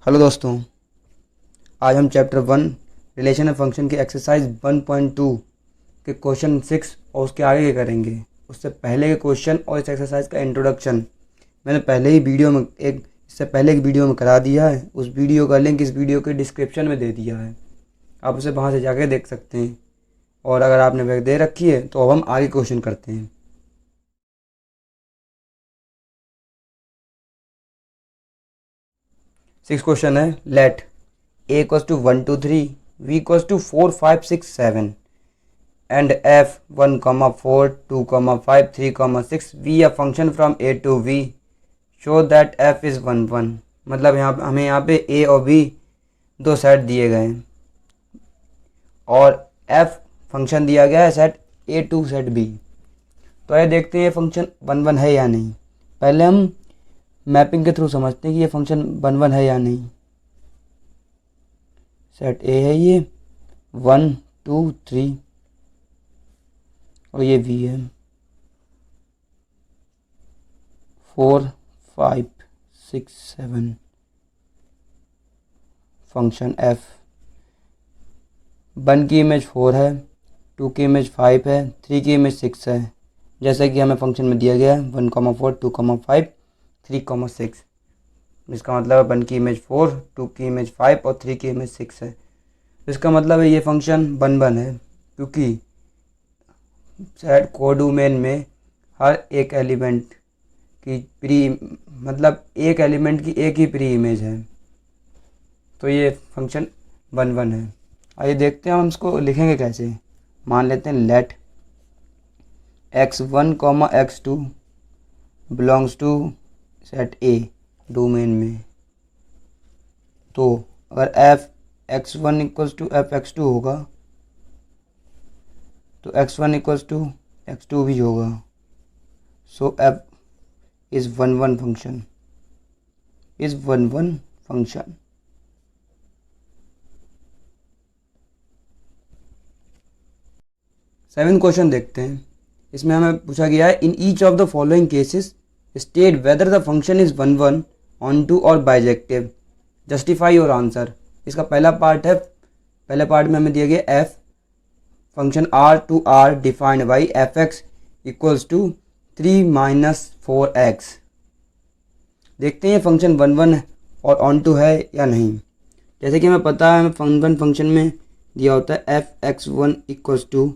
Hello दोस्तों, आज हम चैप्टर 1 रिलेशन ऑफ फंक्शन की एक्सरसाइज 1.2 के क्वेश्चन 6 और उसके आगे के करेंगे। उससे पहले के क्वेश्चन और इस एक्सरसाइज का इंट्रोडक्शन मैंने इससे पहले एक वीडियो में करा दिया है। उस वीडियो का लिंक इस वीडियो के डिस्क्रिप्शन में दे दिया है, आप उसे वहाँ से जाके देख सकते हैं। और अगर आपने वह दे रखी है तो अब हम आगे क्वेश्चन करते हैं। सिक्स क्वेश्चन है, late a equals to 1 2 3, v equals to 4 5 6 7 and f 1 4 2 5 3 6 v a function from a to v, show that f is 1 1। मतलब हमें यहाँ पे a और b दो सेट दिए गए हैं और f फंक्शन दिया गया है set a to set b। तो ये देखते हैं ये फंक्शन 1 1 है या नहीं। पहले हम मैपिंग के थ्रू समझते हैं कि ये फंक्शन 1 1 है या नहीं। सेट ए है ये 1 2 3 और ये v है 4 5 6 7। फंक्शन f 1 की इमेज 4 है, 2 की इमेज 5 है, 3 की इमेज 6 है, जैसा कि हमें फंक्शन में दिया गया है 1 4 2 5 3 6। इसका मतलब है 1 की इमेज 4, 2 की इमेज 5 और 3 की इमेज 6 है। इसका मतलब है ये फंक्शन 1 1 है, क्योंकि सेट कोडोमेन में हर एक एलिमेंट की एक एलिमेंट की एक ही प्री इमेज है, तो ये फंक्शन 1 1 है। आइए देखते हैं हम इसको लिखेंगे कैसे। मान लेते हैं let x1 x2 belongs to set A domain में। तो अगर f x1 equals to f x2 होगा तो x1 इक्वल्स टू x2 भी होगा। So f is 1 1 function. Seven question देखते हैं। इसमें हमें पूछा गया है in each of the following cases state whether the function is 1 1 onto और बाइजेक्टिव, जस्टिफाई योर आंसर। इसका पहला पार्ट है, पहले पार्ट में हमें दिया गया f function r to r defined by F x equals to 3 - 4x। देखते हैं ये फंक्शन 1 1 और ऑन टू है या नहीं। जैसे कि हमें पता है हमें फंक्शन में दिया होता है f(x1) इक्वल्स टू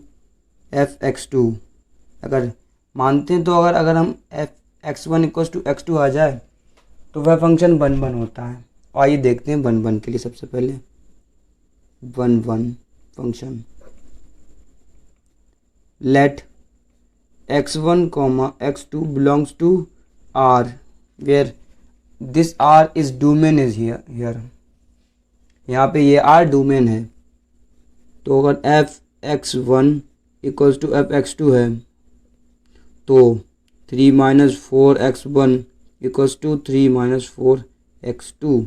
f(x2)। अगर मानते हैं तो अगर हम f(x1) इक्वल्स टू x2 आ जाए तो वह फंक्शन 1 1 होता है। आइए देखते हैं 1 1 के लिए। सबसे पहले 1 1 function let x1 x2 belongs to r where this r is domain is here. यहाँ पे ये r डोमेन है। तो अगर f(x1) इक्वल्स टू f(x2) है तो 3 - 4x1 equals to 3 - 4x2,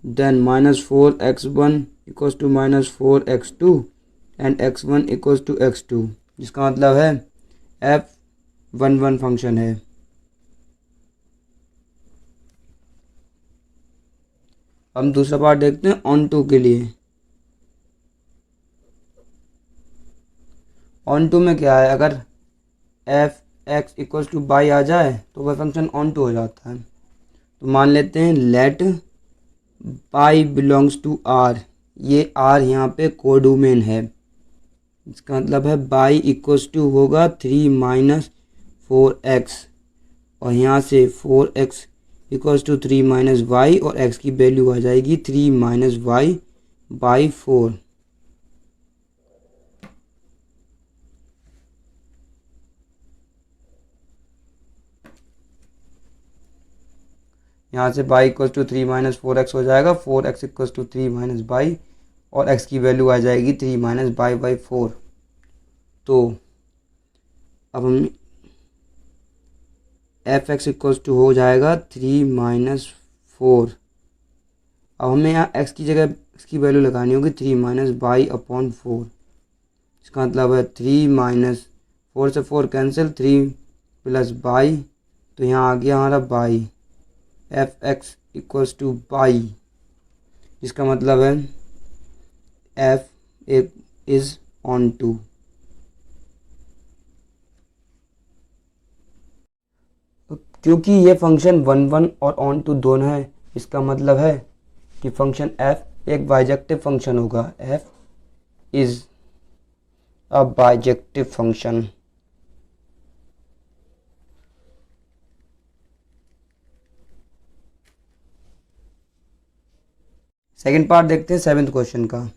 then -4x1 equals to -4x2 and x1 equals to x2, जिसका मतलब है f 1 1 फंक्शन है। हम दूसरा पार्ट देखते हैं ऑन टू के लिए। ऑन टू में क्या है, अगर F x equals to y आ जाए तो वह फंक्शन ऑन टू हो जाता है। तो मान लेते हैं let Y belongs to R. ये आर यहाँ पे कोडोमेन है, इसका मतलब है बाई इक्वल्स टू होगा 3 - 4x और यहाँ से 4x इक्वल्स टू 3 - y और x की वैल्यू आ जाएगी 3 - y बाई 4। यहाँ से y इक्वल्स टू 3 - 4x हो जाएगा, 4x इक्वल्स टू 3 - y और x की वैल्यू आ जाएगी 3 - y बाई 4। तो अब हम एफ एक्स इक्वल्स टू हो जाएगा 3 - 4। अब हमें यहाँ x की जगह x की वैल्यू लगानी होगी 3 - y अपॉन 4। इसका मतलब है 3 - 4 से 4 कैंसिल, 3 + y, तो यहाँ आ गया हमारा y। F x equals to by, जिसका मतलब है एफ एक इज ऑन टू। क्योंकि ये फंक्शन 1 और ऑन टू दोनों है, इसका मतलब है कि फंक्शन f एक बाइजेक्टिव फंक्शन होगा। f is a bijective function. Second part देखते हैं 7th क्वेश्चन का।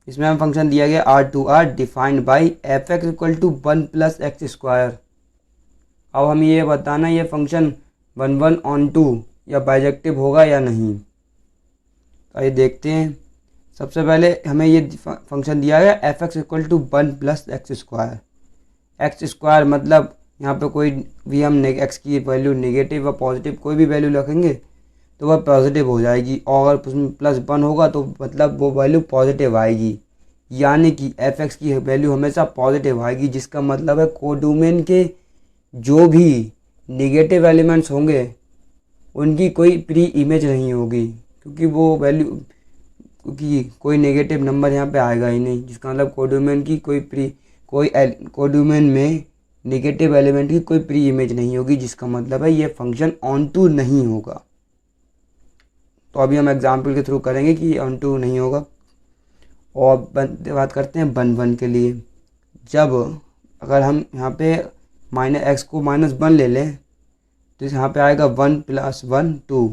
इसमें हमें फंक्शन दिया गया R2R defined by F x equal to 1 plus X square. अब हमें ये बताना ये फंक्शन 1 ऑन टू या बाइजेक्टिव होगा या नहीं। तो आइए देखते हैं। सबसे पहले हमें ये फंक्शन दिया गया F x equal to 1 plus X square. X square मतलब यहाँ पे कोई भी हम एक्स की वैल्यू नेगेटिव व पॉजिटिव कोई भी वैल्यू रखेंगे तो वह पॉजिटिव हो जाएगी, और अगर उसमें +1 होगा तो मतलब वो वैल्यू पॉजिटिव आएगी। यानी कि एफ एक्स की वैल्यू हमेशा पॉजिटिव आएगी, जिसका मतलब है कोडोमेन के जो भी नेगेटिव एलिमेंट्स होंगे उनकी कोई प्री इमेज नहीं होगी, क्योंकि वो वैल्यू क्योंकि कोई नेगेटिव नंबर यहाँ पे आएगा ही नहीं, जिसका मतलब कोडोमेन की कोडोमेन में नेगेटिव एलिमेंट की कोई प्री इमेज नहीं होगी, जिसका मतलब है ये फंक्शन ऑन टू नहीं होगा। तो अभी हम एग्जाम्पल के थ्रू करेंगे कि ऑन टू नहीं होगा। और बात करते हैं 1 के लिए। जब अगर हम यहाँ पे -x को -1 ले लें तो यहाँ पे आएगा 1 + 1 2,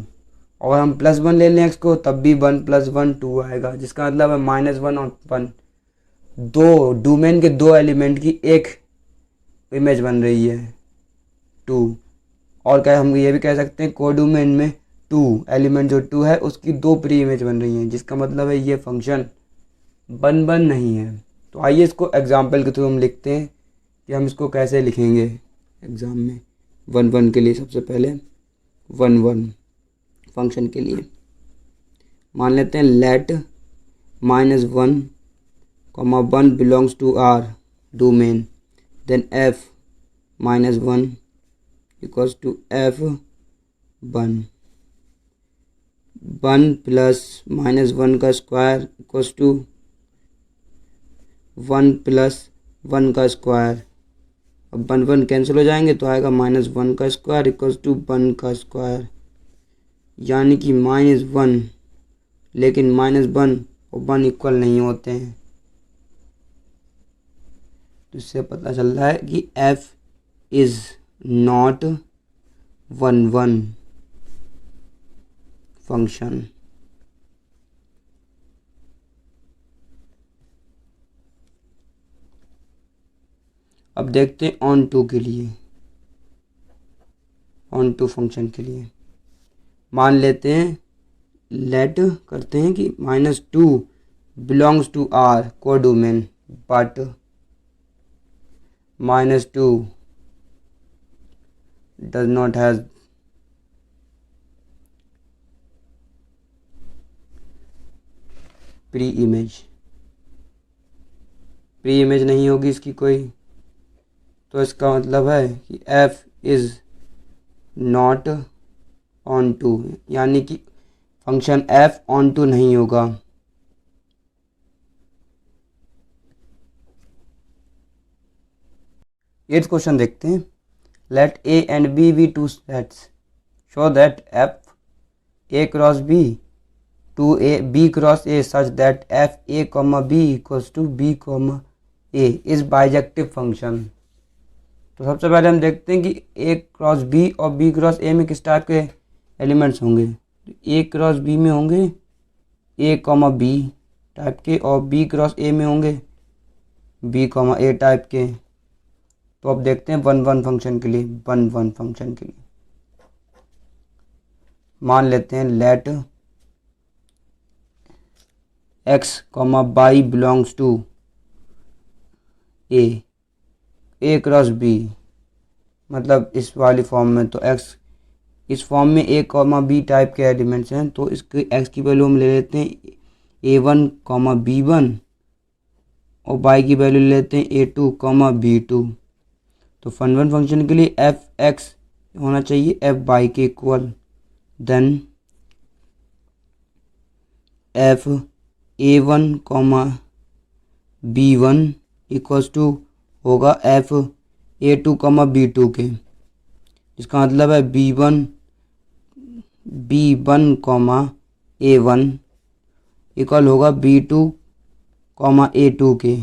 और हम +1 ले लें x को तब भी 1 + 1 2 आएगा, जिसका मतलब है -1 और 1 दो डोमेन के दो एलिमेंट की एक इमेज बन रही है 2। और क्या हम ये भी कह सकते हैं कोडोमेन में 2 एलिमेंट जो 2 है उसकी दो प्री इमेज बन रही हैं, जिसका मतलब है ये फंक्शन 1 नहीं है। तो आइए इसको एग्जाम्पल के थ्रू हम लिखते हैं कि हम इसको कैसे लिखेंगे एग्ज़ाम में। 1 के लिए सबसे पहले 1 फंक्शन के लिए मान लेते हैं let -1, 1 belongs to R domain, then f -1 equals to f1 + -1 का स्क्वायर इक्वल्स टू 1 + 1 का स्क्वायर। अब 1 कैंसिल हो जाएंगे तो आएगा -1 का स्क्वायर इक्वल्स टू 1 का स्क्वायर, यानी कि -1, लेकिन -1 और 1 इक्वल नहीं होते हैं। तो इससे पता चल रहा है कि f इज़ नॉट 1 फंक्शन। अब देखते हैं ऑन टू के लिए। ऑन टू फंक्शन के लिए मान लेते हैं लेट करते हैं कि -2 belongs to R codomain, but -2 does not has pre image नहीं होगी इसकी कोई। तो इसका मतलब है कि f is not onto, यानी कि फंक्शन f ऑन टू नहीं होगा। एट्थ क्वेश्चन देखते हैं। Let a and b be two sets show that f a cross b to a b cross a such that f a, b equals to b, a is bijective function. तो सबसे पहले हम देखते हैं कि a cross b और b cross a में किस टाइप के एलिमेंट्स होंगे। तो a क्रॉस b में होंगे a, b टाइप के, और b क्रॉस a में होंगे b, a टाइप के। तो अब देखते हैं 1 फंक्शन के लिए। 1 फंक्शन के लिए मान लेते हैं let x, y belongs to a cross b, मतलब इस वाली फॉर्म में। तो x इस फॉर्म में a, b टाइप के एलिमेंट्स हैं, तो इसके x की वैल्यू हम ले लेते हैं a1, b1, और y की वैल्यू ले लेते हैं a2, b2। तो 1 फंक्शन के लिए f(x) होना चाहिए f(y) के equal. Then F A1 comma B1 equals to होगा एफ A2 कॉमा B2 के, जिसका मतलब है B1 कॉमा A1 इक्वल होगा B2 कॉमा A2 के,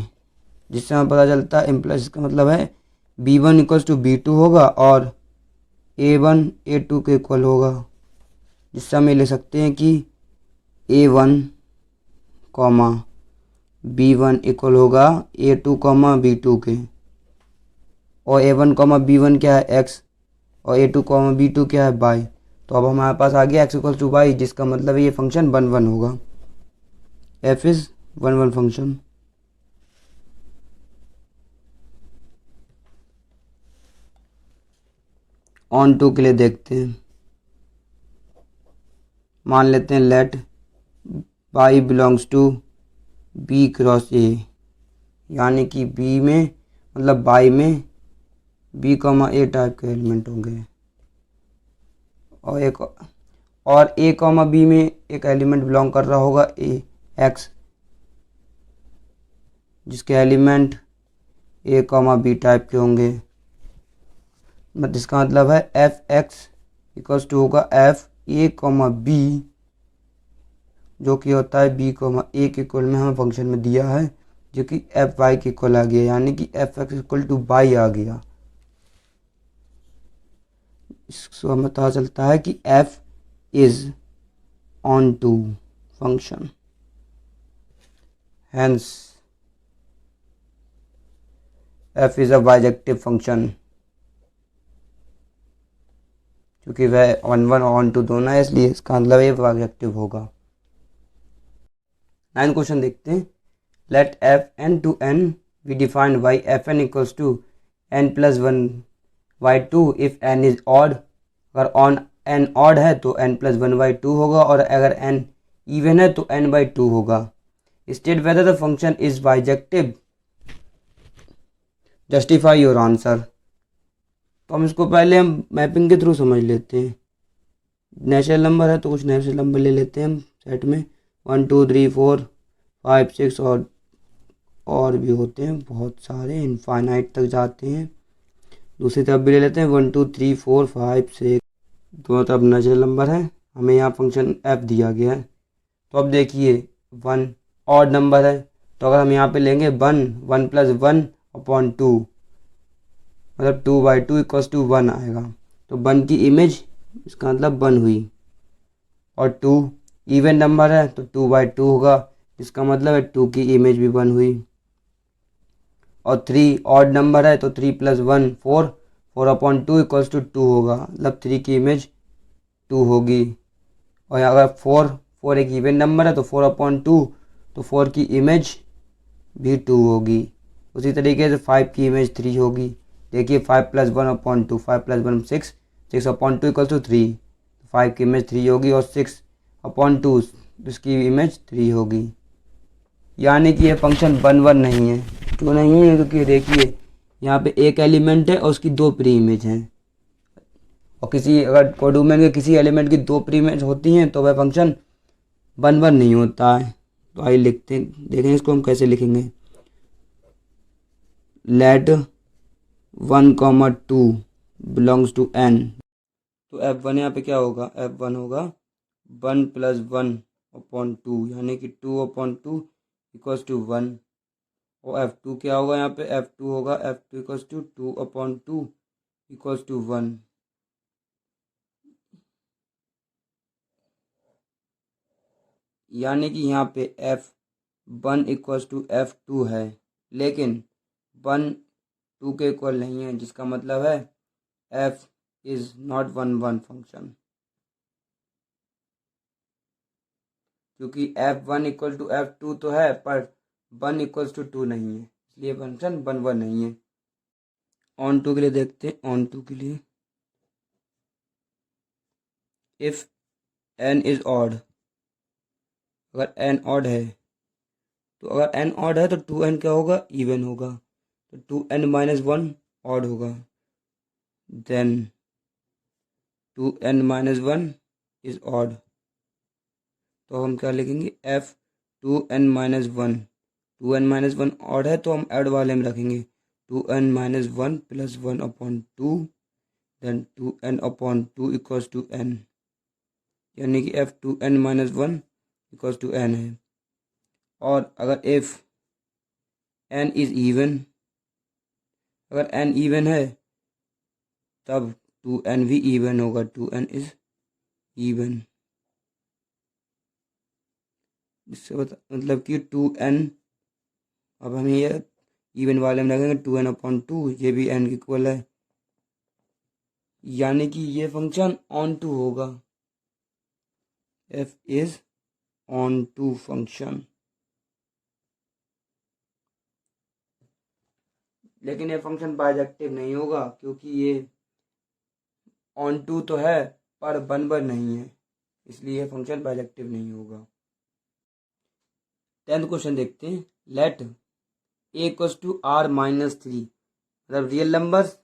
जिससे हमें पता चलता है इम्प्लाइज इसका मतलब है B1 इक्वल्स टू B2 होगा और A1 A2 के इक्वल होगा, जिससे हम ये लिख सकते हैं कि A1 कॉमा B1 इक्वल होगा A2 कॉमा B2 के, और A1 कॉमा B1 क्या है x और A2 कॉमा B2 क्या है y। तो अब हमारे पास आ गया x इक्वल टू y, जिसका मतलब है ये फंक्शन 1 1 होगा। f is 1 1 function. Onto के लिए देखते हैं, मान लेते हैं let y belongs to b cross a, यानी कि b में मतलब y में b कॉमा a टाइप के एलिमेंट होंगे और a कॉमा b में एक एलिमेंट बिलोंग कर रहा होगा a x, जिसके element a comma b type के होंगे। जिसका मतलब है एफ एक्स इक्वल्स टू होगा एफ ए कॉमा बी, जो कि होता है b कॉमा ए के इक्वल में हमें फंक्शन में दिया है, जो कि एफ वाई के इक्वल आ गया, यानी कि F x equal to Y आ गया। इससे हमें पता चलता है कि f is onto function, hence f is a bijective function, क्योंकि वह 1 1 ऑन टू दोनों है, इसलिए इसका मतलब ये बाइजेक्टिव होगा। 9 क्वेश्चन देखते हैं। Let F N to N be define by F N equals to N plus 1 by two if N is odd. अगर ऑन एन ऑड है तो एन प्लस 1 बाई 2 होगा, और अगर एन इवन है तो एन बाई 2 होगा। State whether the function is bijective, justify your answer. तो हम इसको पहले हम मैपिंग के थ्रू समझ लेते हैं। नेचुरल नंबर है तो कुछ नेचुरल नंबर ले लेते हैं हम सेट में, 1 2 3 4 5 6 और भी होते हैं बहुत सारे, इनफाइनाइट तक जाते हैं। दूसरी तरफ भी ले लेते हैं 1 2 3 4 5 6, दोनों तरफ नेचुरल नंबर है। हमें यहाँ फंक्शन एफ दिया गया है। तो अब देखिए 1 ऑड नंबर है, तो अगर हम यहाँ पे लेंगे 1 प्लस 1 अपॉन 2, मतलब 2 बाई 2 इक्वल्स टू 1 आएगा। तो 1 की इमेज इसका मतलब 1 हुई, और 2 इवन नंबर है तो 2 बाई 2 होगा, इसका मतलब है 2 की इमेज भी 1 हुई। और 3 ऑड नंबर है तो 3 प्लस 1 4, 4 अपॉन 2 इक्वल्स टू 2 होगा, मतलब 3 की इमेज 2 होगी। और अगर 4 एक इवन नंबर है तो 4 अपॉन 2, तो 4 की इमेज भी 2 होगी। उसी तरीके से 5 की इमेज 3 होगी। देखिए 5 plus 1 upon 2, 5 plus 1 6, 6 upon 2 equals to 3, 5 की इमेज 3 होगी, और 6 अपॉन 2 इसकी इमेज 3 होगी। यानी कि ये फंक्शन 1 1 नहीं है। क्यों नहीं है? क्योंकि देखिए यहाँ पे एक एलिमेंट है और उसकी 2 प्री इमेज हैं, और किसी अगर कोडोमेन के किसी एलिमेंट की 2 प्री इमेज होती हैं तो वह फंक्शन 1 1 नहीं होता है। तो आइए लिखते हैं, देखें इसको हम कैसे लिखेंगे। Let 1 comma 2 belongs to N, तो f1 यहाँ पे क्या होगा, f1 होगा 1 प्लस 1 अपॉन 2, यानी कि 2 अपॉन 2 इक्वल्स टू 1। और f2 क्या होगा, यहाँ पे f2 होगा f2 equals to 2 upon 2 equals to 1। यानी कि यहाँ पे f1 इक्वल्स टू f2 है, लेकिन 1 2 के इक्वल नहीं है, जिसका मतलब है f इज नॉट 1 1 फंक्शन, क्योंकि f1 इक्वल टू f2 तो है पर 1 इक्वल्स टू 2 नहीं है, इसलिए फंक्शन 1 1 नहीं है। ऑन टू के लिए देखते हैं। ऑन टू के लिए इफ n इज ऑड, अगर n ऑड है, तो अगर n ऑड है तो 2n क्या होगा, इवन होगा, तो 2n माइनस 1 ऑड होगा, then 2n minus 1 is odd. तो हम क्या लिखेंगे, एफ 2n-1, 2n-1 ऑड है तो हम ऐड वाले में रखेंगे 2n-1 plus 1/2, then 2n/2 equals to n, यानी कि F 2n-1 equals to n है। और अगर इफ n इज इवन, अगर n इवन है तब 2n भी इवन होगा, 2n इज इवन। इससे मतलब कि 2n, अब हम ये इवन वाले में रखेंगे 2n/2, ये भी n के इक्वल है, यानी कि ये फंक्शन ऑन टू होगा, f is onto function. लेकिन ये फंक्शन बाइजेक्टिव नहीं होगा क्योंकि ये ऑन टू तो है पर वन नहीं है, इसलिए ये फंक्शन बाइजेक्टिव नहीं होगा। 10th क्वेश्चन देखते हैं। Let a equals to r minus 3, मतलब रियल नंबर्स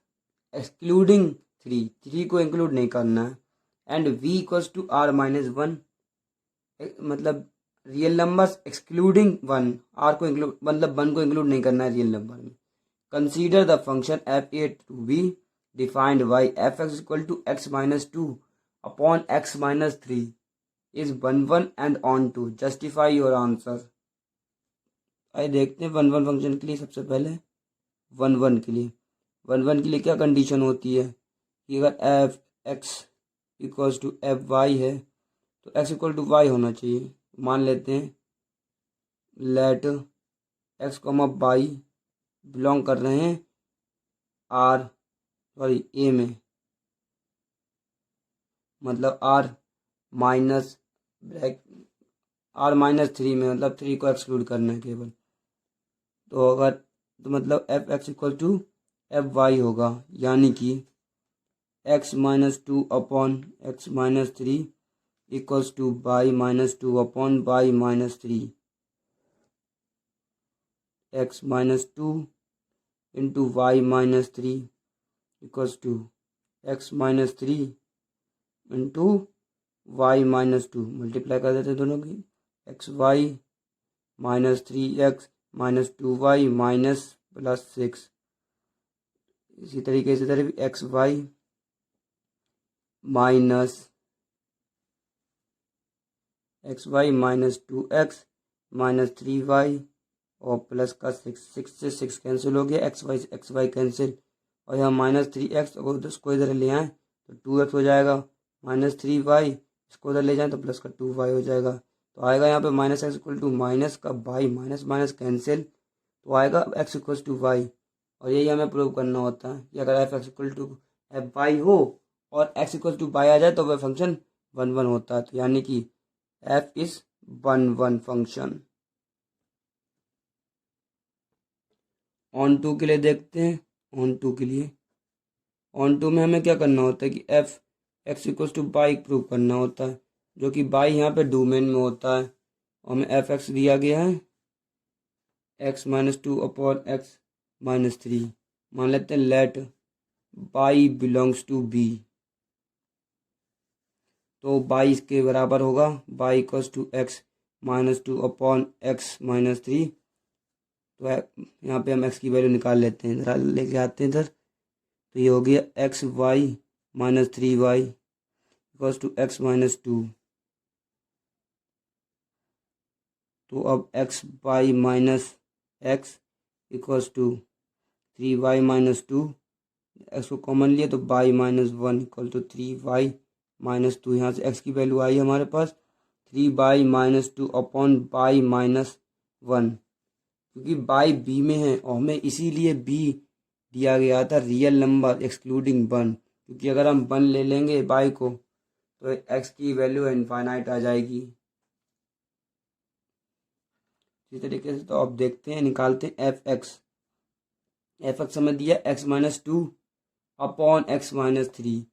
एक्सक्लूडिंग 3 को इंक्लूड नहीं करना है, and v equals to r minus 1, मतलब रियल नंबर्स एक्सक्लूडिंग 1, r को इंक्लूड मतलब 1 को इंक्लूड नहीं करना है रियल नंबर में। Consider the function f(a) to be defined by f(x) equal to x minus 2 upon x minus 3 is 1 and onto, justify your answer. आइए देखते हैं 1 फंक्शन के लिए। सबसे पहले 1 के लिए क्या कंडीशन होती है कि अगर F x equals to F Y है तो एक्स इक्वल टू वाई होना चाहिए। मान लेते हैं let X comma Y belong कर रहे हैं ए में, मतलब आर माइनस 3 में, मतलब 3 को एक्सक्लूड करना है केवल। तो अगर तो मतलब F x equal to F Y होगा, यानी कि x minus 2 upon X minus 3 equals to Y minus 2 upon Y minus 3, X minus 2 into Y minus 3 equals to X minus 3 into Y minus 2, multiply कर देते हैं दोनों की, X Y minus 3x minus 2y minus plus 6। इसी तरीके से इधर भी x Y minus 2x minus 3y और प्लस का 6 से 6 कैंसिल हो गया, एक्स वाई कैंसिल, और यहाँ माइनस 3x इसको इधर ले आए तो 2x हो जाएगा, माइनस 3y इसको उधर ले जाएं तो प्लस का 2y हो जाएगा। तो आएगा यहाँ पे minus X equal to minus का वाई, माइनस माइनस कैंसिल, तो आएगा एक्स इक्वल टू वाई। और यही हमें प्रूव करना होता है कि अगर F x equal to F Y हो और एक्स इक्वल टू वाई आ जाए तो वह फंक्शन 1 होता है, तो यानी कि F is 1 function. Onto के लिए देखते हैं। ऑन टू में हमें क्या करना होता है कि F x equal to Y prove करना होता है, जो कि वाई यहाँ पे डोमेन में होता है, और हमें एफ एक्स दिया गया है X minus 2 upon X minus 3। मान लेते हैं let Y belongs to B, तो वाई इसके बराबर होगा Y equals to X minus 2 upon X minus 3। तो यहाँ पे हम एक्स की वैल्यू निकाल लेते हैं, इधर लेके आते हैं इधर, तो ये हो गया X Y minus 3y equals to X minus 2। तो अब X Y minus X equals to 3y minus 2, X को कॉमन लिया तो y minus 1 equal to 3y minus 2। यहाँ से x की वैल्यू आई हमारे पास 3y minus 2 upon y minus 1, क्योंकि y b में है और हमें इसीलिए b दिया गया था रियल नंबर एक्सक्लूडिंग 1, क्योंकि अगर हम 1 ले लेंगे y को तो x की वैल्यू इनफाइनाइट आ जाएगी। इसी तरीके से तो अब देखते हैं, निकालते हैं एफ एक्स हमें दिया x minus 2 upon X minus 3,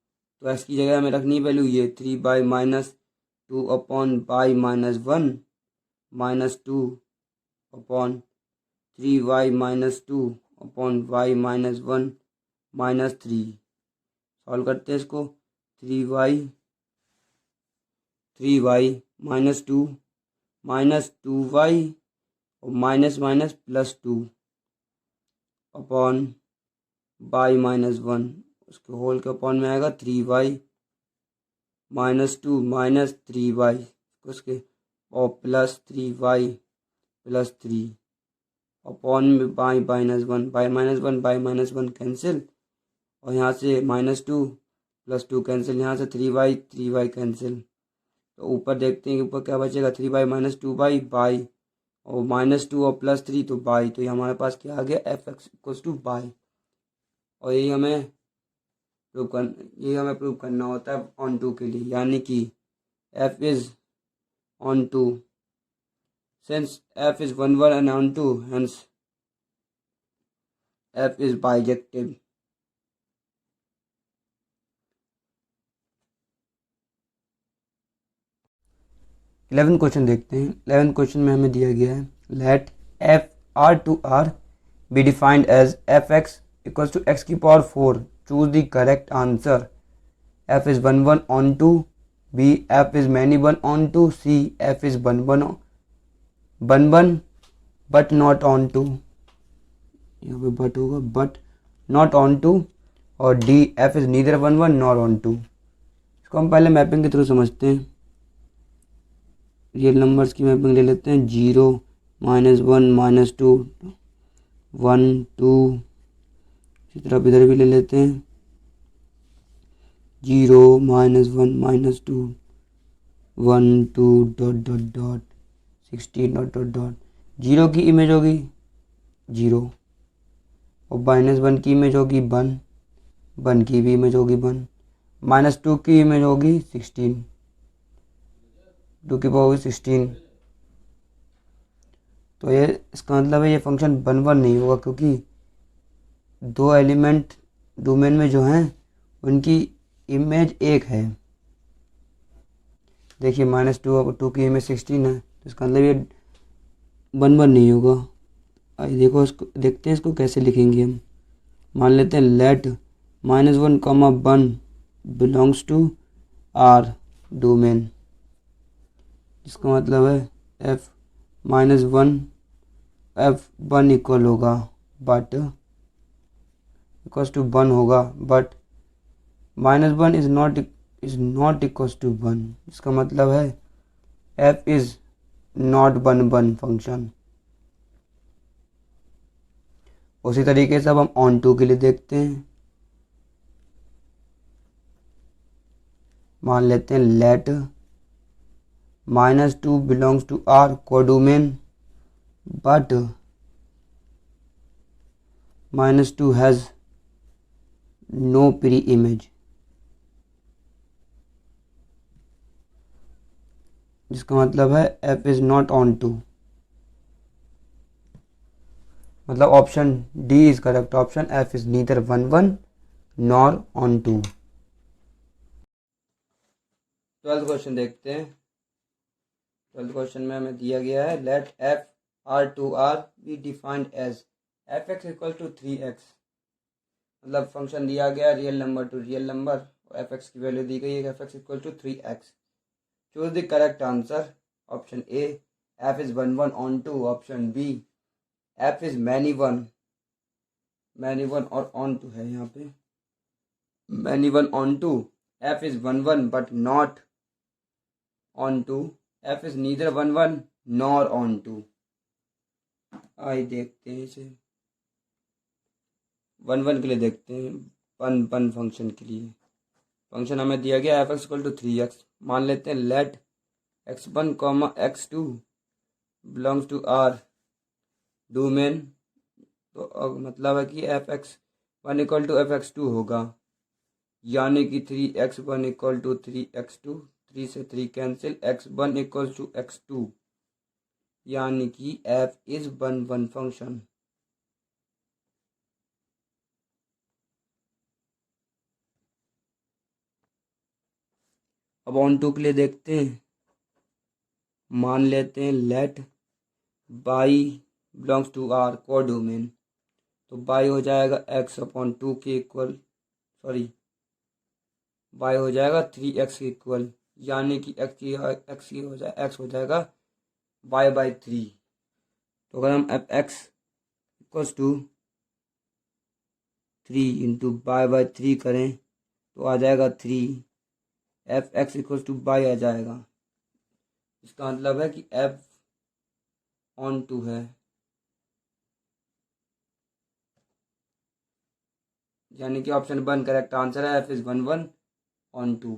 तो एक्स की जगह हमें रखनी वैल्यू ये 3y minus 2 upon y minus 1 minus 2 upon 3y minus 2 upon y minus 1 minus 3। Solve करते हैं इसको, 3y माइनस 2 -2y और माइनस माइनस +2 अपॉन y-1, उसके होल के अपॉन में आएगा 3y -2 -3y उसके और +3y+3 अपॉन में y-1 कैंसिल, और यहाँ से -2 कैंसिल, यहाँ से 3y कैंसिल। तो ऊपर देखते हैं कि ऊपर क्या बचेगा, 3y -2y बाई और -2 और +3 तो बाई। तो ये हमारे पास क्या आ गया, f(x) = बाई। और यही हमें प्रूव करना होता है ऑन टू के लिए, यानी कि f is onto, since f is 1 1 and on 2, hence f is bijective। 11 question देखते हैं। 11 क्वेश्चन में हमें दिया गया है let f R to R be defined as f x equals to x की power 4, choose the correct answer. F is 1 1 onto, B F is many 1 onto, C f is 1 1 but not onto, यहाँ पे but होगा, but not onto, और D f is neither 1 1 nor on to. इसको हम पहले mapping के through समझते हैं। रियल नंबर्स की मैपिंग ले लेते हैं। 0 -1 -2 1 2, इसी तरह इधर भी ले लेते हैं। 0 -1 -2 1 2 ... 16 ... 0 की इमेज होगी 0, और -1 की इमेज होगी 1, 1 की भी इमेज होगी 1, -2 की इमेज होगी 16, 2 की पावर 16। तो ये इसका मतलब है ये फंक्शन 1 1 नहीं होगा, क्योंकि दो एलिमेंट डोमेन में जो हैं उनकी इमेज एक है। देखिए -2 और 2 की इमेज 16 है, तो इसका मतलब ये 1 1 नहीं होगा। आइए देखो, इसको देखते हैं इसको कैसे लिखेंगे हम। मान लेते हैं let -1, 1 belongs to R domain, जिसका मतलब है f1 इक्वल होगा बट इक्वल्स टू 1 होगा, but -1 is not equals to 1। इसका मतलब है f इज नॉट 1 1 फंक्शन। उसी तरीके से अब हम ऑन टू के लिए देखते हैं। मान लेते हैं let -2 belongs to R codomain, but -2 has no preimage, जिसका मतलब है f is not onto. मतलब option D is correct option, f is neither 1 1 nor onto. 12th question देखते हैं। 12th क्वेश्चन में हमें दिया गया है let f R to R be defined as f x equal to 3x। मतलब function दिया गया real number to real number, F X की वैल्यू दी गई है F x equal to 3x। Choose the correct answer. Option A F is 1 1 onto, option B F is many one और onto है, यहाँ पे many one onto, F is 1 1 but not onto, F is neither 1 1 nor onto. आइए देखते हैं इसे 1 1 के लिए देखते हैं। 1 1 फंक्शन के लिए फंक्शन हमें दिया गया F x equal to 3x। मान लेते हैं let x1, x2 belongs to R domain. तो मतलब है कि f(x1) इक्वल टू f(x2) होगा, यानी कि 3x1 इक्वल टू 3x2, 3 से 3 cancel, x1 equal to x2, यानी कि f इज 1 1 फंक्शन। अब ऑन टू के लिए देखते हैं। मान लेते हैं let Y belongs to R codomain, तो बाई हो जाएगा x/2 के इक्वल, सॉरी बाई हो जाएगा 3x के इक्वल, यानी कि x हो जाएगा y/3। तो अगर हम F x equals to 3 into y/3 करें तो आ जाएगा 3, F x equals to y आ जाएगा। इसका मतलब है कि f ऑन टू है, यानी कि ऑप्शन 1 करेक्ट आंसर है। f is 1 1 on to.